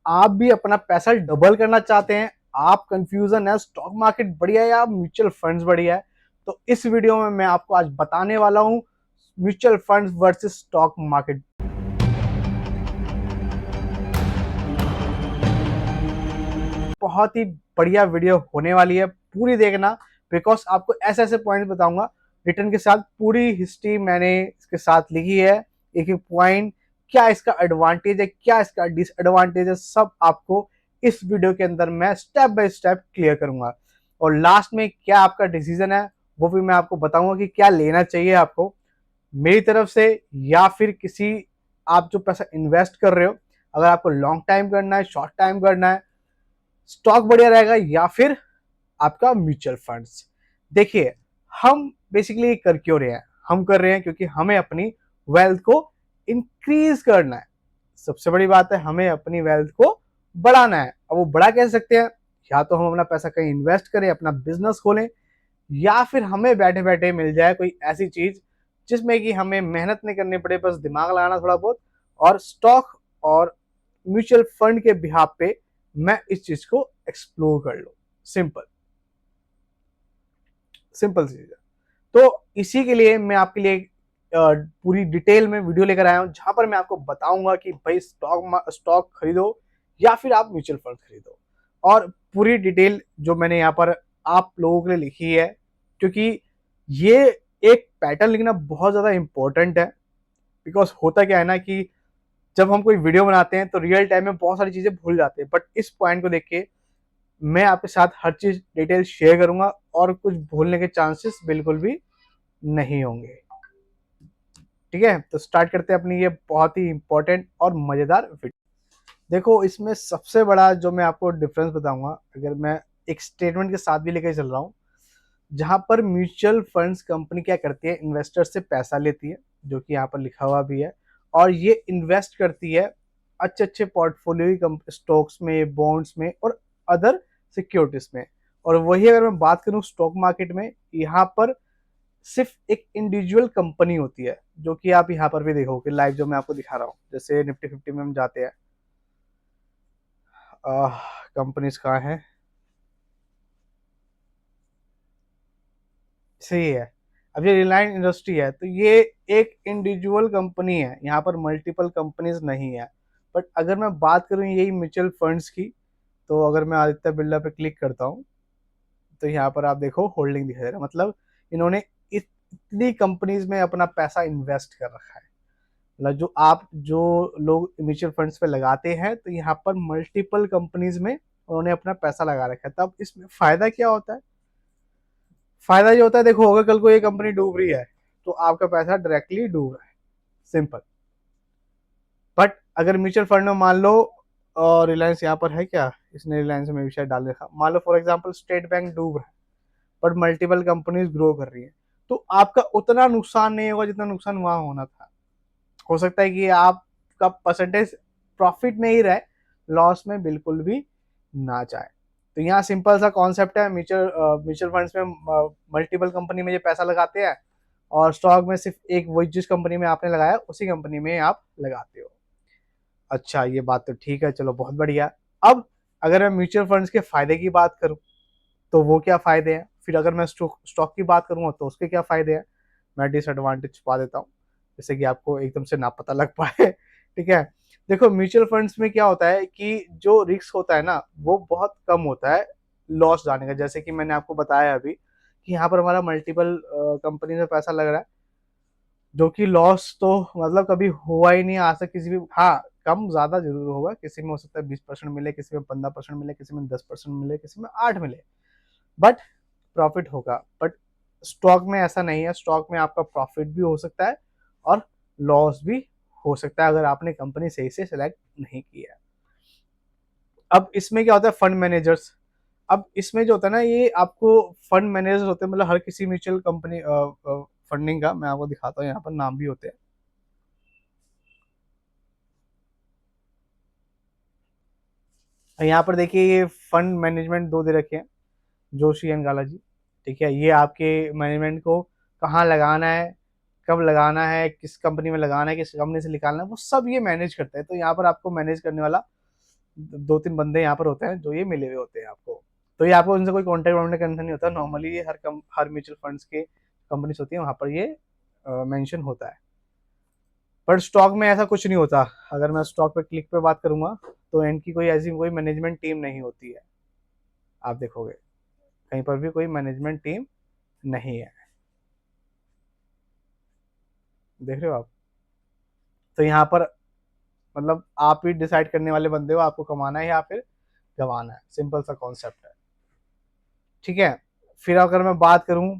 आप भी अपना पैसा डबल करना चाहते हैं, आप कंफ्यूजन है स्टॉक मार्केट बढ़िया है या म्यूचुअल फंड्स बढ़िया है, तो इस वीडियो में मैं आपको आज बताने वाला हूं mutual funds versus stock market. बहुत ही बढ़िया वीडियो होने वाली है, पूरी देखना। बिकॉज आपको ऐसे ऐसे पॉइंट्स बताऊंगा रिटर्न के साथ, पूरी हिस्ट्री मैंने इसके साथ लिखी है, एक एक पॉइंट, क्या इसका एडवांटेज है, क्या इसका डिसएडवांटेज है, सब आपको इस वीडियो के अंदर मैं स्टेप बाय स्टेप क्लियर करूंगा। और लास्ट में क्या आपका डिसीजन है वो भी मैं आपको बताऊंगा कि क्या लेना चाहिए आपको मेरी तरफ से, या फिर किसी, आप जो पैसा इन्वेस्ट कर रहे हो, अगर आपको लॉन्ग टाइम करना है, शॉर्ट टाइम करना है, स्टॉक बढ़िया रहेगा या फिर आपका म्यूचुअल फंड्स। देखिए, हम बेसिकली कर क्यों रहे हैं, हम कर रहे हैं क्योंकि हमें अपनी वेल्थ को इंक्रीज करना है। सबसे बड़ी बात है, हमें अपनी वेल्थ को बढ़ाना है। अब वो बड़ा कह सकते हैं, या तो हम अपना पैसा कहीं इन्वेस्ट करें, अपना बिजनेस खोलें, या फिर हमें बैठे बैठे मिल जाए कोई ऐसी चीज जिसमें कि हमें मेहनत नहीं करनी पड़े, बस दिमाग लगाना थोड़ा बहुत, और स्टॉक और म्यूचुअल फंड के बिहाफ पे मैं इस चीज को एक्सप्लोर कर लूं। सिंपल सिंपल चीज है। तो इसी के लिए मैं आपके लिए पूरी डिटेल में वीडियो लेकर आया हूं, जहां पर मैं आपको बताऊंगा कि भाई स्टॉक खरीदो या फिर आप म्यूचुअल फंड खरीदो। और पूरी डिटेल जो मैंने यहाँ पर आप लोगों के लिए लिखी है, क्योंकि ये एक पैटर्न लिखना बहुत ज्यादा इंपॉर्टेंट है। बिकॉज होता क्या है ना कि जब हम कोई वीडियो बनाते हैं तो रियल टाइम में बहुत सारी चीजें भूल जाते हैं, बट इस पॉइंट को देख के मैं आपके साथ हर चीज डिटेल शेयर करूंगा और कुछ भूलने के चांसेस बिल्कुल भी नहीं होंगे। ठीक है, तो स्टार्ट करते हैं अपनी ये बहुत ही इंपॉर्टेंट और मजेदार वीडियो। देखो, इसमें सबसे बड़ा जो मैं आपको डिफरेंस बताऊंगा, अगर मैं एक स्टेटमेंट के साथ भी लेकर चल रहा हूँ, जहां पर म्यूचुअल फंड्स कंपनी क्या करती है, इन्वेस्टर से पैसा लेती है, जो कि यहाँ पर लिखा हुआ भी है, और ये इन्वेस्ट करती है अच्छे अच्छे पोर्टफोलियो स्टॉक्स में, बॉन्ड्स में और अदर सिक्योरिटीज में। और वही अगर मैं बात करूं स्टॉक मार्केट में, यहाँ पर सिर्फ एक इंडिविजुअल कंपनी होती है, जो कि आप यहाँ पर भी देखोगे लाइव जो मैं आपको दिखा रहा हूँ। जैसे निफ्टी 50 में हम जाते हैं, कंपनीज कहाँ है, सही है। अब ये रिलायंस इंडस्ट्री है, तो ये एक इंडिविजुअल कंपनी है, यहाँ पर मल्टीपल कंपनीज नहीं है। बट अगर मैं बात करूँ यही म्यूचुअल फंड्स की, तो अगर मैं आदित्य बिरला पे क्लिक करता हूँ, तो यहाँ पर आप देखो होल्डिंग दिखाई दे रहा है, मतलब इन्होंने इतनी कंपनीज में अपना पैसा इन्वेस्ट कर रखा है। मतलब जो लोग म्यूचुअल फंड्स पे लगाते हैं, तो यहाँ पर मल्टीपल कंपनीज में उन्होंने अपना पैसा लगा रखा है। तब इसमें फायदा क्या होता है? फायदा ये होता है, देखो अगर कल को ये कंपनी डूब रही है तो आपका पैसा डायरेक्टली डूब रहा है, सिंपल। बट अगर म्यूचुअल फंड में मान लो, और रिलायंस यहाँ पर है क्या, इसने रिलायंस में भी शायद डाल रखा, मान लो फॉर एग्जाम्पल स्टेट बैंक डूब रहा है, बट मल्टीपल कंपनीज ग्रो कर रही है, तो आपका उतना नुकसान नहीं होगा जितना नुकसान वहां होना था। हो सकता है कि आपका परसेंटेज प्रॉफिट में ही रहे, लॉस में बिल्कुल भी ना जाए। तो यहाँ सिंपल सा कॉन्सेप्ट है, म्यूचुअल फंड्स में मल्टीपल कंपनी में ये पैसा लगाते हैं, और स्टॉक में सिर्फ एक, वही जिस कंपनी में आपने लगाया उसी कंपनी में आप लगाते हो। अच्छा, ये बात तो ठीक है, चलो बहुत बढ़िया। अब अगर मैं म्यूचुअल फंड्स के फायदे की बात करूं, तो वो क्या फायदे हैं, फिर अगर मैं स्टॉक की बात करूंगा तो उसके क्या फायदे हैं, मैं डिसएडवांटेज छुपा देता हूँ, जैसे कि आपको एकदम से ना पता लग पाए। ठीक है, देखो म्यूचुअल फंड्स में क्या होता है कि जो रिस्क होता है ना, वो बहुत कम होता है लॉस जाने का। जैसे कि मैंने आपको बताया अभी कि यहाँ पर हमारा मल्टीपल कंपनी में पैसा लग रहा है, जो कि लॉस तो मतलब कभी हुआ ही नहीं आज तक किसी भी, हाँ कम ज्यादा जरूर होगा, किसी में हो सकता है 20% मिले, किसी में 15% मिले, किसी में 10% मिले, किसी में 8 मिले, बट प्रॉफिट होगा। बट स्टॉक में ऐसा नहीं है, स्टॉक में आपका प्रॉफिट भी हो सकता है और लॉस भी हो सकता है, अगर आपने कंपनी सही से सिलेक्ट नहीं किया। अब इसमें क्या होता है, फंड मैनेजर्स। अब इसमें जो होता है ना, ये आपको फंड मैनेजर्स होते हैं, मतलब हर किसी म्यूचुअल कंपनी फंडिंग का मैं आपको दिखाता हूँ, यहाँ पर नाम भी होते हैं। यहाँ पर देखिए, ये फंड मैनेजमेंट दो दे रखे हैं, जोशी एंड गाला जी। ठीक है, ये आपके मैनेजमेंट को कहाँ लगाना है, कब लगाना है, किस कंपनी में लगाना है, किस कंपनी से निकालना है, वो सब ये मैनेज करता है। तो यहाँ पर आपको मैनेज करने वाला 2-3 बंदे यहाँ पर होते हैं जो ये मिले हुए होते हैं आपको। तो ये आपको उनसे कोई कॉन्टैक्ट वॉन्टैक्ट करना नहीं होता, नॉर्मली ये हर म्यूचुअल फंड्स के कंपनीज होती है वहाँ पर ये मेंशन होता है। पर स्टॉक में ऐसा कुछ नहीं होता। अगर मैं स्टॉक पे क्लिक पे बात करूंगा तो इनकी कोई ऐसी कोई मैनेजमेंट टीम नहीं होती है। आप देखोगे कहीं पर भी कोई मैनेजमेंट टीम नहीं है, देख रहे हो आप। तो यहाँ पर मतलब आप ही डिसाइड करने वाले बंदे हो, आपको कमाना है या फिर गंवाना है, सिंपल सा कॉन्सेप्ट है। ठीक है। फिर अगर मैं बात करूं,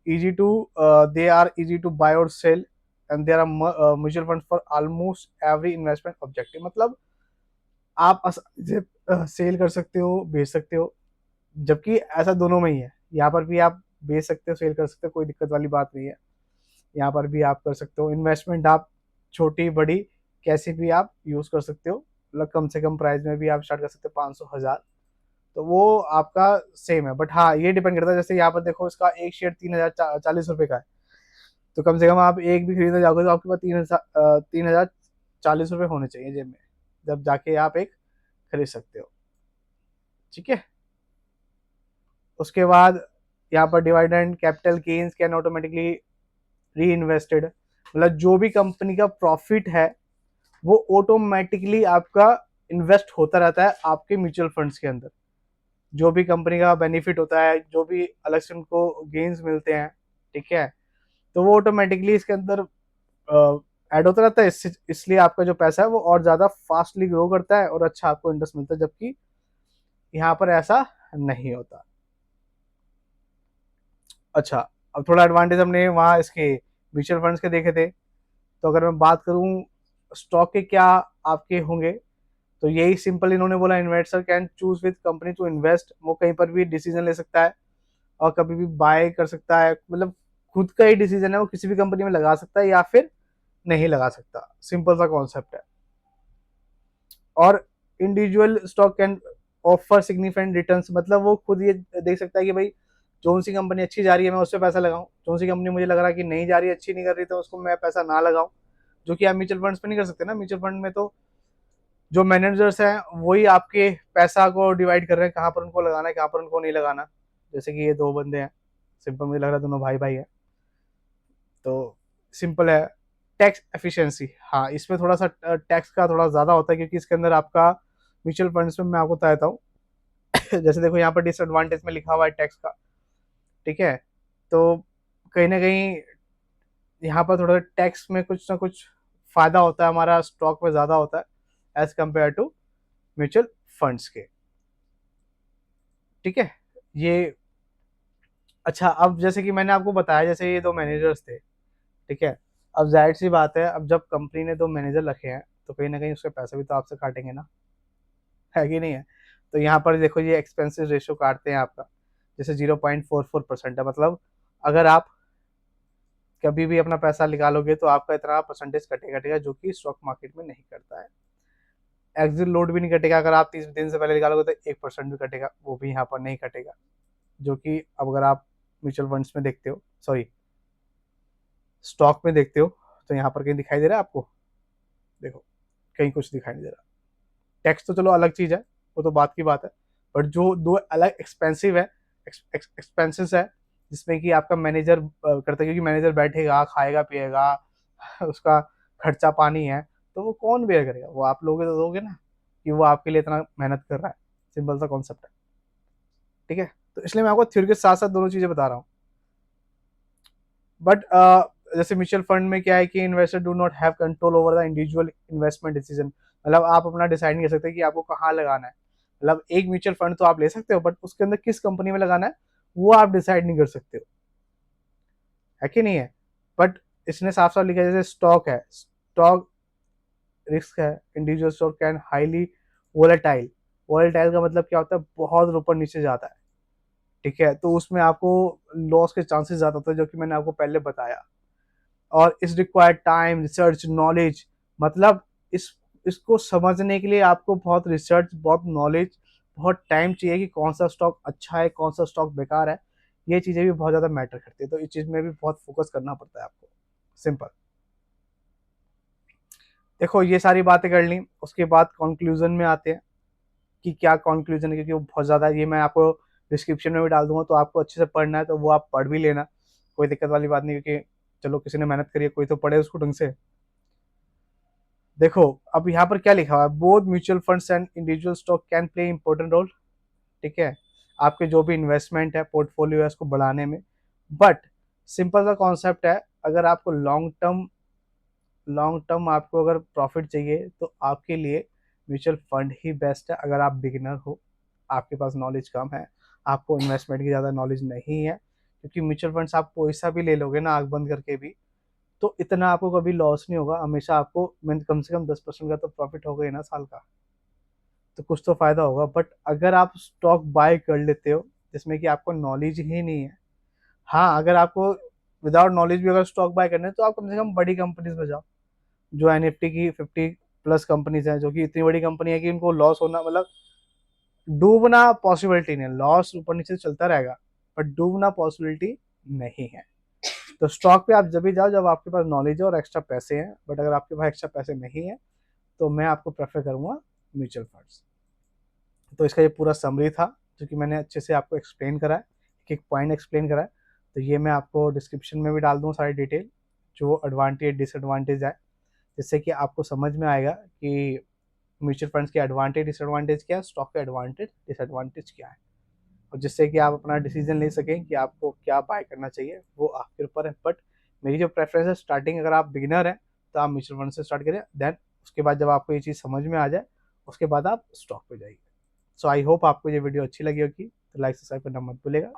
easy to they are easy to buy or sell and there are mutual fund for almost every investment objective. मतलब आप सेल कर सकते हो, बेच सकते हो, जबकि ऐसा दोनों में ही है। यहाँ पर भी आप बेच सकते हो, सेल कर सकते हो, कोई दिक्कत वाली बात नहीं है। यहाँ पर भी आप कर सकते हो इन्वेस्टमेंट, आप छोटी बड़ी कैसी भी आप यूज कर सकते हो। मतलब कम से कम प्राइस में भी आप स्टार्ट कर सकते हो, 500 1000, तो वो आपका सेम है। बट हाँ, ये डिपेंड करता है, जैसे यहाँ पर देखो इसका एक शेयर 3040 रुपये का है, तो कम से कम आप एक भी खरीदने जाओगे तो आपके पास 3040 रुपये होने चाहिए जेब में, जब जाके आप एक खरीद सकते हो। ठीक है। उसके बाद यहाँ पर dividend capital gains can automatically री इन्वेस्टेड। मतलब जो भी कंपनी का प्रॉफिट है वो ऑटोमेटिकली आपका इन्वेस्ट होता रहता है आपके म्यूचुअल फंड्स के अंदर। जो भी कंपनी का बेनिफिट होता है, जो भी अलग से उनको गेन्स मिलते हैं, ठीक है, तो वो ऑटोमेटिकली इसके अंदर ऐड होता रहता है। इसलिए आपका जो पैसा है वो और ज़्यादा फास्टली ग्रो करता है और अच्छा आपको इंटरेस्ट मिलता है, जबकि यहाँ पर ऐसा नहीं होता। अच्छा, अब थोड़ा एडवांटेज हमने वहाँ इसके म्यूचुअल फंड्स के देखे थे, तो अगर मैं बात करूँ स्टॉक के क्या आपके होंगे, तो यही सिंपल इन्होंने बोला, investor can choose with company to invest. वो कहीं पर भी डिसीजन ले सकता है और कभी भी बाय कर सकता है। मतलब खुद का ही डिसीजन है, वो किसी भी कंपनी में लगा सकता है या फिर नहीं लगा सकता, सिंपल सा कॉन्सेप्ट है। और individual stock can offer significant returns. मतलब वो खुद ये देख सकता है कि भाई कौन सी कंपनी अच्छी जा रही है मैं उस पर पैसा लगाऊं, कौन सी कंपनी मुझे लग रहा है कि नहीं जा रही, अच्छी नहीं कर रही, तो उसको मैं पैसा ना लगाऊं। जो कि आप म्यूचुअल फंड्स पे नहीं कर सकते ना। म्यूचुअल फंड में तो जो मैनेजर्स हैं वही आपके पैसा को डिवाइड कर रहे हैं, कहाँ पर उनको लगाना है, कहाँ पर उनको नहीं लगाना। जैसे कि ये दो बंदे हैं, सिंपल मुझे लग रहा है दोनों भाई भाई हैं, तो सिंपल है। टैक्स एफिशिएंसी, हाँ इसमें थोड़ा सा टैक्स का थोड़ा ज़्यादा होता है, क्योंकि इसके अंदर आपका म्यूचुअल फंड्स में मैं आपको बताता हूँ जैसे देखो यहाँ पर डिसएडवांटेज में लिखा हुआ है टैक्स का, ठीक है, तो कहीं ना कहीं यहाँ पर थोड़ा टैक्स में कुछ ना कुछ फायदा होता है, हमारा स्टॉक में ज़्यादा होता है as compare to mutual funds के। ठीक है। ये अच्छा, अब जैसे कि मैंने आपको बताया, जैसे ये दो मैनेजर्स थे, ठीक है, अब जाहिर सी बात है, अब जब कंपनी ने दो मैनेजर रखे हैं तो कहीं ना कहीं उसके पैसे भी तो आपसे काटेंगे ना, है कि नहीं है। तो यहाँ पर देखो ये एक्सपेंसिव रेशियो काटते हैं आपका, जैसे 0.44% है। मतलब अगर आप कभी भी अपना पैसा निकालोगे तो आपका इतना परसेंटेज कटेगा, जो कि स्टॉक मार्केट में नहीं करता है। एग्जिट लोड भी नहीं कटेगा, अगर आप 30 दिन से पहले निकालोगे तो 1% भी कटेगा, वो भी यहाँ पर नहीं कटेगा। जो कि अब अगर आप म्यूचुअल फंड्स में देखते हो, सॉरी स्टॉक में देखते हो, तो यहाँ पर कहीं दिखाई दे रहा है आपको? देखो कहीं कुछ दिखाई नहीं दे रहा। टैक्स तो चलो अलग चीज़ है, वो तो बात की बात है, बट जो दो अलग एक्सपेंसिव है, एक्सपेंसेस है, जिसमें कि आपका मैनेजर करता है, क्योंकि मैनेजर बैठेगा खाएगा पिएगा उसका खर्चा पानी है, तो वो कौन बेयर करेगा? वो आप लोगे तो दोगे ना, कि वो आपके लिए इतना मेहनत कर रहा है। सिंपल सा कॉन्सेप्ट है। ठीक है। तो इसलिए मैं आपको थ्योरी के साथ साथ दोनों चीज़ें बता रहा हूँ। बट जैसे म्यूचुअल फंड में क्या है कि investor do not have control over the individual investment decision. मतलब आप अपना डिसाइड नहीं कर सकते कि आपको कहाँ लगाना है। मतलब एक म्यूचुअल फंड तो आप ले सकते हो, बट उसके अंदर किस कंपनी में लगाना है वो आप डिसाइड नहीं कर सकते हो, है कि नहीं है। बट इसने साफ साफ लिखा है, जैसे स्टॉक है, स्टॉक रिस्क है, individual stock can highly volatile. Volatile का मतलब क्या होता है? बहुत ऊपर नीचे जाता है, ठीक है, तो उसमें आपको लॉस के चांसेस ज़्यादा होते हैं, जो कि मैंने आपको पहले बताया। और इस रिक्वायर्ड टाइम, रिसर्च, नॉलेज। मतलब इस इसको समझने के लिए आपको बहुत रिसर्च, बहुत नॉलेज, बहुत टाइम चाहिए कि कौन सा स्टॉक अच्छा है, कौन सा स्टॉक बेकार है। ये चीज़ें भी बहुत ज़्यादा मैटर करती है, तो इस चीज़ में भी बहुत फोकस करना पड़ता है आपको। सिंपल। देखो ये सारी बातें कर ली, उसके बाद कंक्लूजन में आते हैं। कि क्या कंक्लूजन है, क्योंकि वो बहुत ज़्यादा है। ये मैं आपको डिस्क्रिप्शन में भी डाल दूंगा, तो आपको अच्छे से पढ़ना है तो वो आप पढ़ भी लेना, कोई दिक्कत वाली बात नहीं, क्योंकि चलो किसी ने मेहनत करी है, कोई तो पढ़े उसको ढंग से। देखो अब यहाँ पर क्या लिखा हुआ है, both mutual funds and individual stock can play important role. ठीक है, आपके जो भी इन्वेस्टमेंट है, पोर्टफोलियो है, उसको बढ़ाने में। बट सिंपल सा कॉन्सेप्ट है, अगर आपको लॉन्ग टर्म आपको अगर प्रॉफिट चाहिए तो आपके लिए म्यूचुअल फंड ही बेस्ट है। अगर आप बिगिनर हो, आपके पास नॉलेज कम है, आपको इन्वेस्टमेंट की ज़्यादा नॉलेज नहीं है, क्योंकि म्यूचुअल फंड्स आप पैसा भी ले लोगे ना आंख बंद करके भी, तो इतना आपको कभी लॉस नहीं होगा, हमेशा आपको कम से कम 10% का तो प्रॉफिट होगा ही ना साल का, तो कुछ तो फायदा होगा। बट अगर आप स्टॉक बाय कर लेते हो जिसमें कि आपको नॉलेज ही नहीं है, हाँ अगर आपको विदाउट नॉलेज भी अगर स्टॉक बाय करना है तो आप कम से कम बड़ी कंपनीज में जाओ, जो एनएफटी की 50+ कंपनीज हैं, जो कि इतनी बड़ी कंपनी है कि उनको लॉस होना मतलब डूबना पॉसिबिलिटी नहीं है। लॉस ऊपर नीचे चलता रहेगा, बट डूबना पॉसिबिलिटी नहीं है। तो स्टॉक पे आप जब भी जाओ जब आपके पास नॉलेज है और एक्स्ट्रा पैसे हैं, बट अगर आपके पास एक्स्ट्रा पैसे नहीं है तो मैं आपको प्रेफर करूंगा म्यूचुअल फंड्स। तो इसका ये पूरा समरी था, जो कि मैंने अच्छे से आपको एक्सप्लेन करा है, एक एक पॉइंट एक्सप्लेन करा है। तो ये मैं आपको डिस्क्रिप्शन में भी डाल दूँ सारी डिटेल, जो एडवांटेज डिसएडवांटेज है, जिससे कि आपको समझ में आएगा कि म्यूचुअल फंड्स के एडवांटेज डिसएडवांटेज क्या है, स्टॉक के एडवांटेज डिसएडवांटेज क्या है, और जिससे कि आप अपना डिसीजन ले सकें कि आपको क्या बाय करना चाहिए, वो आपके ऊपर है। बट मेरी जो प्रेफरेंस है, स्टार्टिंग अगर आप बिगिनर हैं तो आप म्यूचुअल फंड से स्टार्ट करें, देन उसके बाद जब आपको ये चीज़ समझ में आ जाए उसके बाद आप स्टॉक पे जाइए। सो आई होप आपको ये वीडियो अच्छी लगी होगी, तो लाइक सब्सक्राइब करना मत भूलेगा।